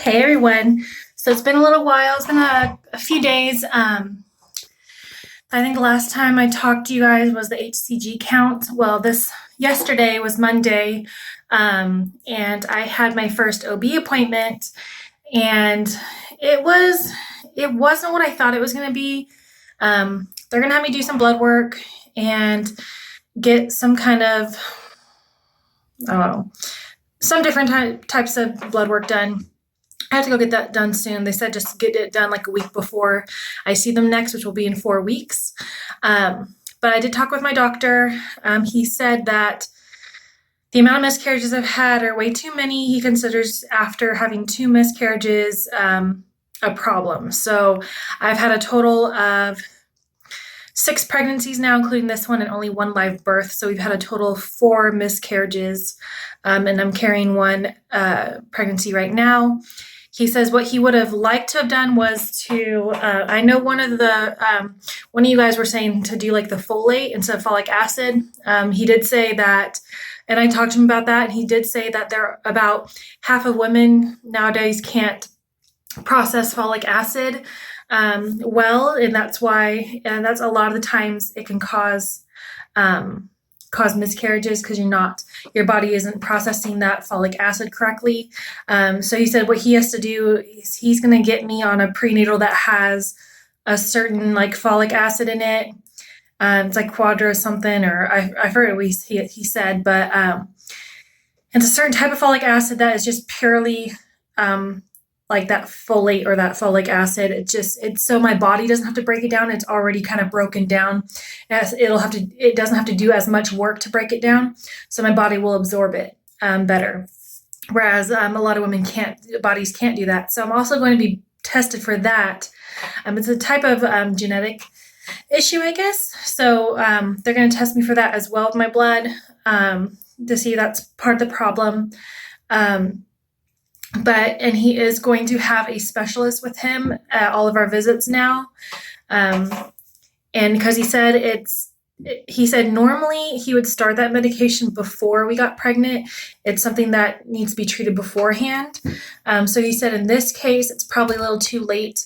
Hey everyone. So it's been a little while. It's been a few days. I think the last time I talked to you guys was the HCG count. Well, this yesterday was Monday, and I had my first OB appointment, and it was it wasn't what I thought it was going to be. They're going to have me do some blood work and get some kind of I don't know some different types of blood work done. I have to go get that done soon. They said just get it done like a week before I see them next, which will be in 4 weeks. But I did talk with my doctor. He said that the amount of miscarriages I've had are way too many. He considers after having 2 miscarriages a problem. So I've had a total of 6 pregnancies now, including this one, and only 1 live birth. So we've had a total of 4 miscarriages, and I'm carrying 1 pregnancy right now. He says what he would have liked to have done was to, I know one of you guys were saying to do like the folate instead of folic acid. He did say that, and I talked to him about that, and he did say that there about half of women nowadays can't process folic acid well, and that's why, and that's a lot of the times it can cause miscarriages because your body isn't processing that folic acid correctly. So he said what he has to do is he's going to get me on a prenatal that has a certain like folic acid in it. It's like quadra something, or I forget what he said, but it's a certain type of folic acid that is just purely like that folate or that folic acid. It's so my body doesn't have to break it down. It's already kind of broken down. It doesn't have to do as much work to break it down. So my body will absorb it better. Whereas a lot of bodies can't do that. So I'm also going to be tested for that. It's a type of genetic issue, I guess. So they're going to test me for that as well with my blood to see if that's part of the problem. And he is going to have a specialist with him at all of our visits now. And because he said normally he would start that medication before we got pregnant. It's something that needs to be treated beforehand. So he said in this case, it's probably a little too late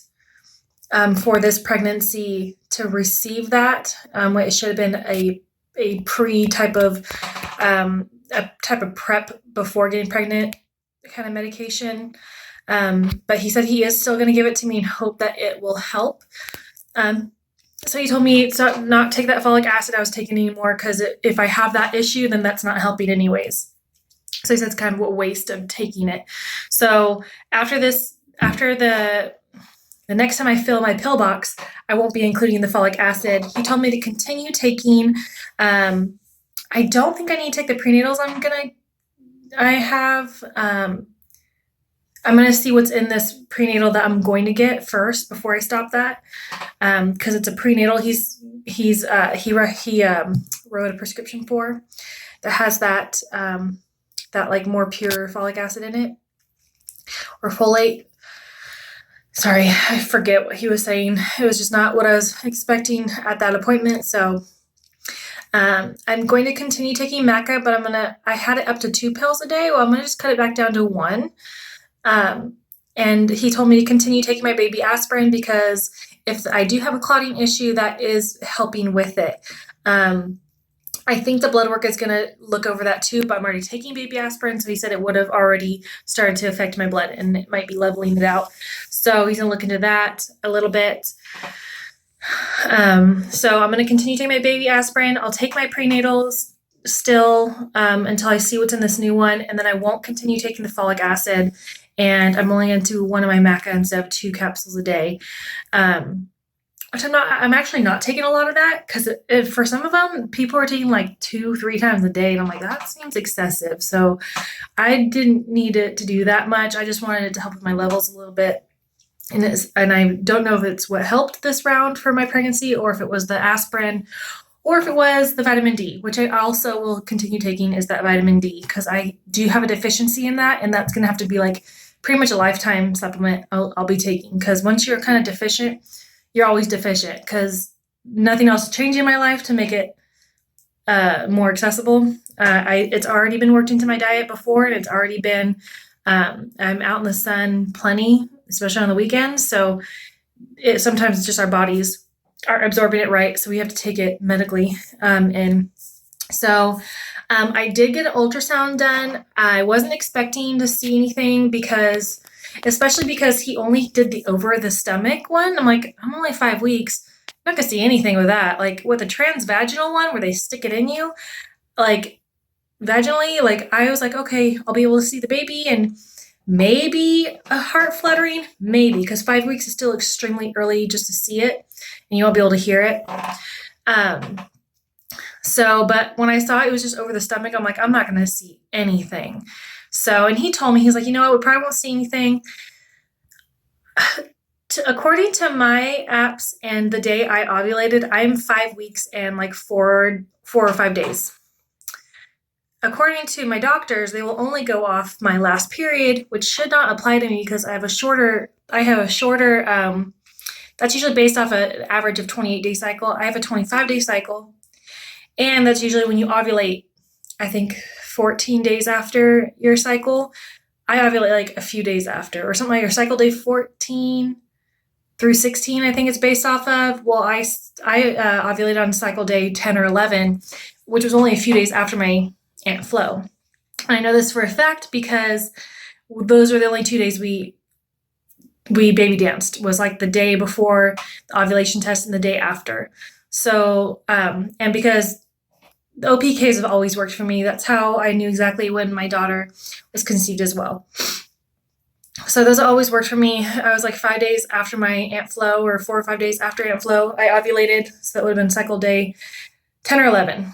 for this pregnancy to receive that. It should have been a pre type of prep before getting pregnant kind of medication. But he said he is still going to give it to me and hope that it will help. So he told me to not take that folic acid I was taking anymore because if I have that issue, then that's not helping anyways. So he said it's kind of a waste of taking it. So after the next time I fill my pill box, I won't be including the folic acid. He told me to continue taking. I don't think I need to take the prenatals. I'm going to see what's in this prenatal that I'm going to get first before I stop that. Cause it's a prenatal. He wrote a prescription for that has that like more pure folic acid in it or folate. Sorry, I forget what he was saying. It was just not what I was expecting at that appointment. So I'm going to continue taking Maca, but I had it up to 2 pills a day. Well, I'm going to just cut it back down to 1. And he told me to continue taking my baby aspirin because if I do have a clotting issue, that is helping with it. I think the blood work is going to look over that too, but I'm already taking baby aspirin. So he said it would have already started to affect my blood and it might be leveling it out. So he's going to look into that a little bit. So I'm going to continue taking my baby aspirin. I'll take my prenatals still until I see what's in this new one. And then I won't continue taking the folic acid. And I'm only going to do 1 of my Maca instead of 2 capsules a day. Which I'm actually not taking a lot of that because for some of them, people are taking like 2-3 times a day. And I'm like, that seems excessive. So I didn't need it to do that much. I just wanted it to help with my levels a little bit. And I don't know if it's what helped this round for my pregnancy or if it was the aspirin or if it was the vitamin D, which I also will continue taking is that vitamin D because I do have a deficiency in that. And that's going to have to be like pretty much a lifetime supplement I'll be taking because once you're kind of deficient, you're always deficient because nothing else changed in my life to make it more accessible. It's already been worked into my diet before and it's already been I'm out in the sun plenty, especially on the weekends. So sometimes it's just our bodies are absorbing it right. So we have to take it medically. And so I did get an ultrasound done. I wasn't expecting to see anything especially because he only did the over the stomach one. I'm like, I'm only 5 weeks. I'm not gonna see anything with that. Like with a transvaginal one where they stick it in you, like vaginally, like I was like, okay, I'll be able to see the baby and maybe a heart fluttering, maybe, because 5 weeks is still extremely early just to see it and you won't be able to hear it. But when I saw it was just over the stomach, I'm like, I'm not going to see anything. So, and he told me, he's like, you know what, we probably won't see anything. According to my apps and the day I ovulated, I'm 5 weeks and like four or 5 days. According to my doctors, they will only go off my last period, which should not apply to me because I have a shorter, that's usually based off an average of 28-day cycle. I have a 25-day cycle. And that's usually when you ovulate, I think 14 days after your cycle. I ovulate like a few days after or something like your cycle day 14 through 16, I think it's based off of. Well, I ovulated on cycle day 10 or 11, which was only a few days after my Aunt Flo. And I know this for a fact because those were the only 2 days we baby danced, was like the day before the ovulation test and the day after. So, and because the OPKs have always worked for me, that's how I knew exactly when my daughter was conceived as well. So those always worked for me. I was like 5 days after my Aunt Flo or 4 or 5 days after Aunt Flo, I ovulated. So that would have been cycle day 10 or 11.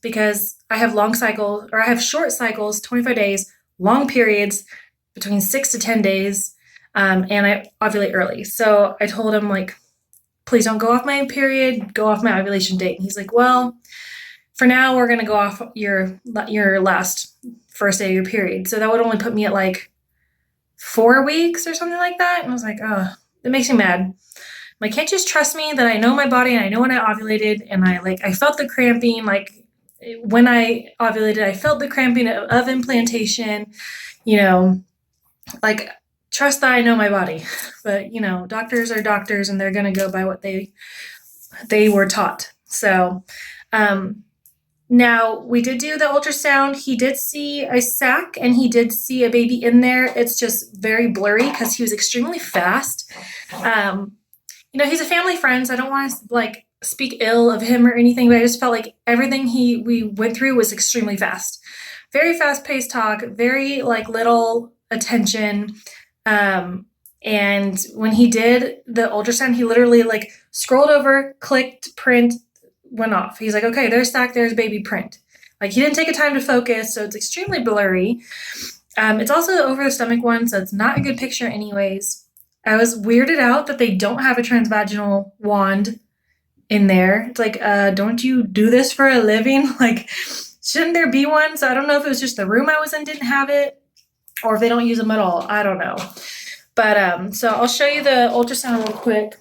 Because I have long cycles, or I have short cycles, 25 days, long periods between 6 to 10 days, and I ovulate early. So I told him, like, please don't go off my period, go off my ovulation date. And he's like, well, for now, we're going to go off your last first day of your period. So that would only put me at like 4 weeks or something like that. And I was like, oh, it makes me mad. I'm like, can't you just trust me that I know my body and I know when I ovulated and I felt the cramping, like when I ovulated, I felt the cramping of implantation, like trust that I know my body. But, doctors are doctors and they're going to go by what they were taught. So, now we did do the ultrasound. He did see a sac and he did see a baby in there. It's just very blurry because he was extremely fast. He's a family friend, so I don't want to speak ill of him or anything, but I just felt like everything we went through was extremely fast. Very fast-paced talk, very little attention. And when he did the ultrasound, he literally scrolled over, clicked, print, went off. He's like, okay, there's sac, there's baby, print. He didn't take a time to focus, so it's extremely blurry. It's also the over the stomach one, so it's not a good picture anyways. I was weirded out that they don't have a transvaginal wand in there. It's like, don't you do this for a living? Shouldn't there be one? So I don't know if it was just the room I was in didn't have it or if they don't use them at all. I don't know. But so I'll show you the ultrasound real quick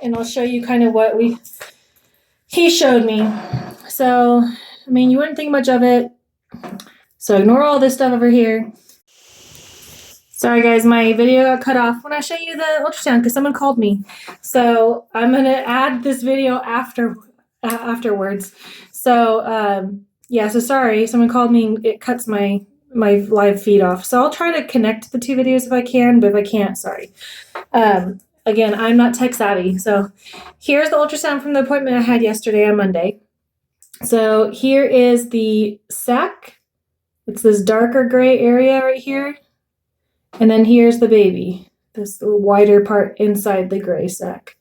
and I'll show you kind of what he showed me. So, you wouldn't think much of it. So ignore all this stuff over here. Sorry guys, my video got cut off when I show you the ultrasound because someone called me. So I'm going to add this video afterwards. So so sorry, someone called me. It cuts my live feed off. So I'll try to connect the two videos if I can, but if I can't, sorry. Again, I'm not tech savvy. So here's the ultrasound from the appointment I had yesterday on Monday. So here is the sac. It's this darker gray area right here. And then here's the baby, this little wider part inside the gray sac.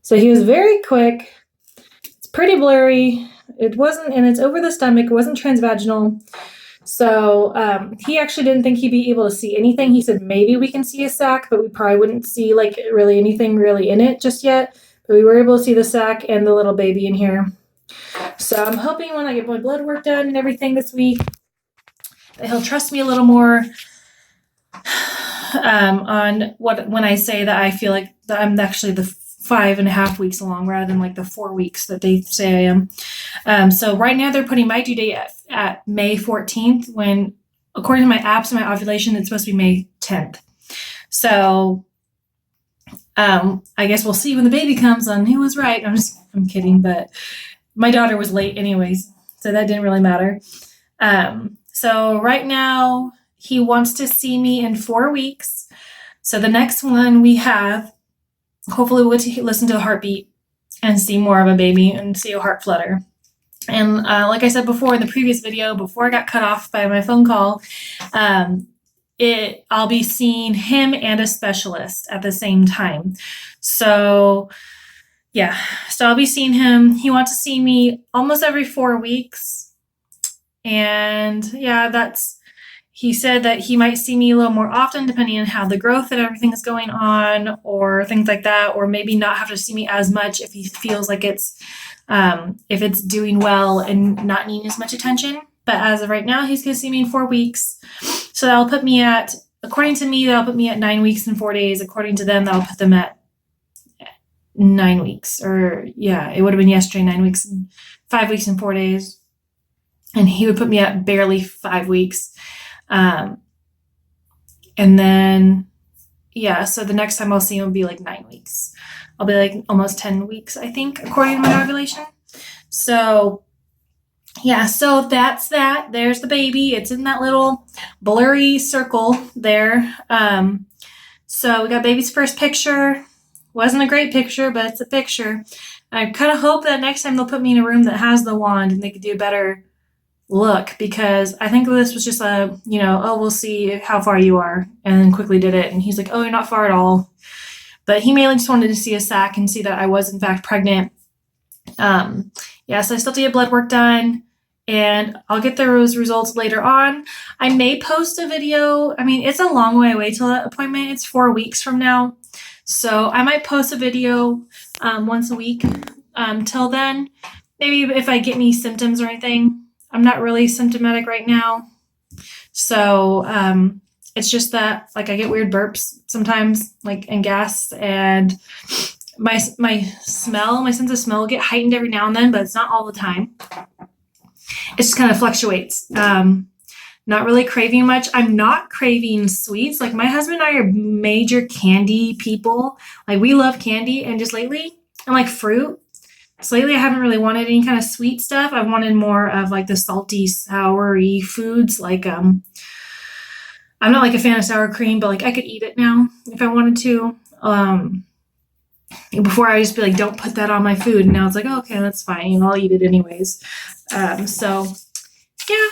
So he was very quick. It's pretty blurry. It wasn't, and it's over the stomach. It wasn't transvaginal. So he actually didn't think he'd be able to see anything. He said, maybe we can see a sac, but we probably wouldn't see really anything really in it just yet. But we were able to see the sac and the little baby in here. So I'm hoping when I get my blood work done and everything this week, that he'll trust me a little more on when I say that I feel like that I'm actually the 5.5 weeks along rather than the 4 weeks that they say I am. So right now they're putting my due date at May 14th when according to my apps and my ovulation, it's supposed to be May 10th. So I guess we'll see when the baby comes on who was right. I'm kidding, but my daughter was late anyways, so that didn't really matter. So right now he wants to see me in 4 weeks. So the next one we have, hopefully we'll get to listen to the heartbeat and see more of a baby and see a heart flutter. And like I said before in the previous video, before I got cut off by my phone call, I'll be seeing him and a specialist at the same time. So yeah, so I'll be seeing him. He wants to see me almost every 4 weeks. And yeah, he said that he might see me a little more often depending on how the growth and everything is going on or things like that, or maybe not have to see me as much if he feels like if it's doing well and not needing as much attention. But as of right now, he's going to see me in 4 weeks. So that'll put me according to me, that'll put me at 9 weeks and 4 days. According to them, that'll put them at 9 weeks. Or yeah, it would have been yesterday, 9 weeks and 5 weeks and 4 days. And he would put me at barely 5 weeks. And then, yeah, so the next time I'll see him will be like 9 weeks. I'll be like almost 10 weeks, I think, according to my ovulation. So yeah, so that's that. There's the baby. It's in that little blurry circle there. So we got baby's first picture. Wasn't a great picture, but it's a picture. I kind of hope that next time they'll put me in a room that has the wand and they could do a better look, because I think this was just we'll see how far you are, and then quickly did it. And he's like, oh, you're not far at all. But he mainly just wanted to see a sac and see that I was in fact pregnant. So I still have to get blood work done, and I'll get those results later on. I may post a video. I mean, it's a long way away till that appointment. It's 4 weeks from now. So I might post a video once a week till then. Maybe if I get any symptoms or anything. I'm not really symptomatic right now. So it's just that like I get weird burps sometimes, like, and gas, and my sense of smell will get heightened every now and then, but it's not all the time. It just kind of fluctuates. Not really craving much. I'm not craving sweets. Like, my husband and I are major candy people. Like, we love candy, and just lately, and like fruit. So lately I haven't really wanted any kind of sweet stuff. I wanted more of like the salty, soury foods. Like, I'm not like a fan of sour cream, but like I could eat it now if I wanted to. Before I would just be like, don't put that on my food. And now it's like, oh, okay, that's fine. I'll eat it anyways. So yeah,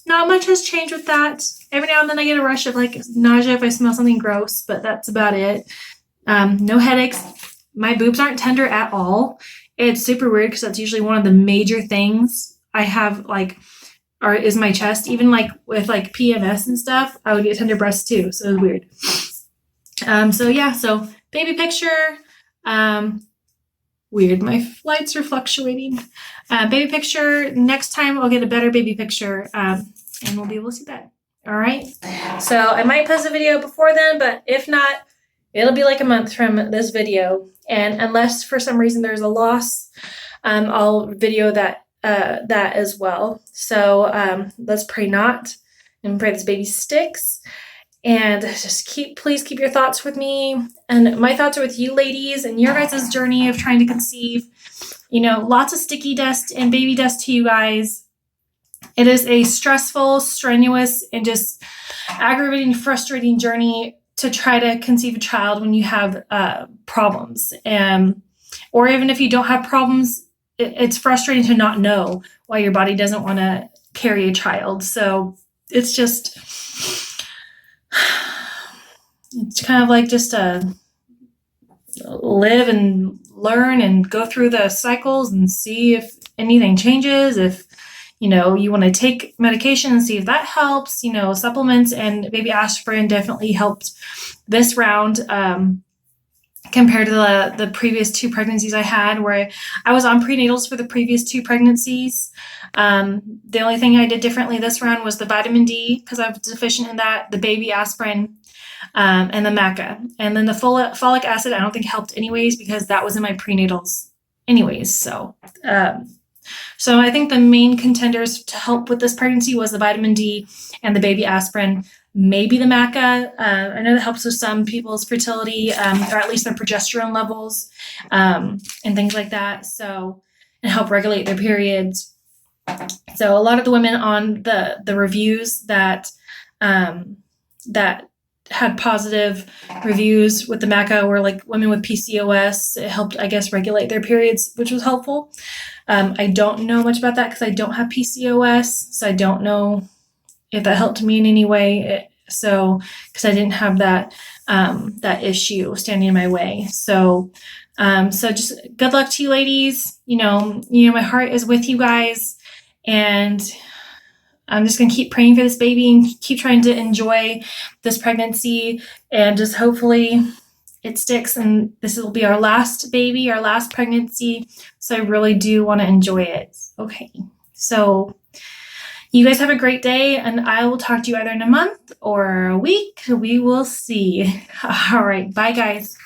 not much has changed with that. Every now and then I get a rush of like nausea if I smell something gross, but that's about it. No headaches. My boobs aren't tender at all. It's super weird because that's usually one of the major things I have, is my chest. Even like with like PMS and stuff, I would get tender breasts too. So it was weird. So baby picture. Weird. My lights are fluctuating. Baby picture. Next time I'll get a better baby picture, and we'll be able to see that. All right. So I might post a video before then, but if not, it'll be like a month from this video. And unless for some reason there's a loss, I'll video that as well. So let's pray not, and pray this baby sticks. And just please keep your thoughts with me. And my thoughts are with you ladies and your guys' journey of trying to conceive. Lots of sticky dust and baby dust to you guys. It is a stressful, strenuous, and just aggravating, frustrating journey to try to conceive a child when you have problems. Or even if you don't have problems, it's frustrating to not know why your body doesn't want to carry a child. So it's just, it's kind of like just live and learn and go through the cycles and see if anything changes. If you want to take medication and see if that helps. Supplements and baby aspirin definitely helped this round compared to the previous 2 pregnancies I had, where I was on prenatals for the previous 2 pregnancies. The only thing I did differently this round was the vitamin D, because I was deficient in that, the baby aspirin, and the maca. And then the folic acid I don't think helped anyways, because that was in my prenatals anyways. So So I think the main contenders to help with this pregnancy was the vitamin D and the baby aspirin, maybe the maca. I know that helps with some people's fertility, or at least their progesterone levels, and things like that. So, and help regulate their periods. So a lot of the women on the reviews that that had positive reviews with the maca were like women with PCOS. It helped, I guess, regulate their periods, which was helpful. I don't know much about that because I don't have PCOS, so I don't know if that helped me in any way. So, because I didn't have that that issue standing in my way. So, so just good luck to you, ladies. My heart is with you guys, and I'm just gonna keep praying for this baby and keep trying to enjoy this pregnancy, and just hopefully it sticks, and this will be our last baby, our last pregnancy. So I really do want to enjoy it. Okay. So you guys have a great day, and I will talk to you either in a month or a week. We will see. All right. Bye, guys.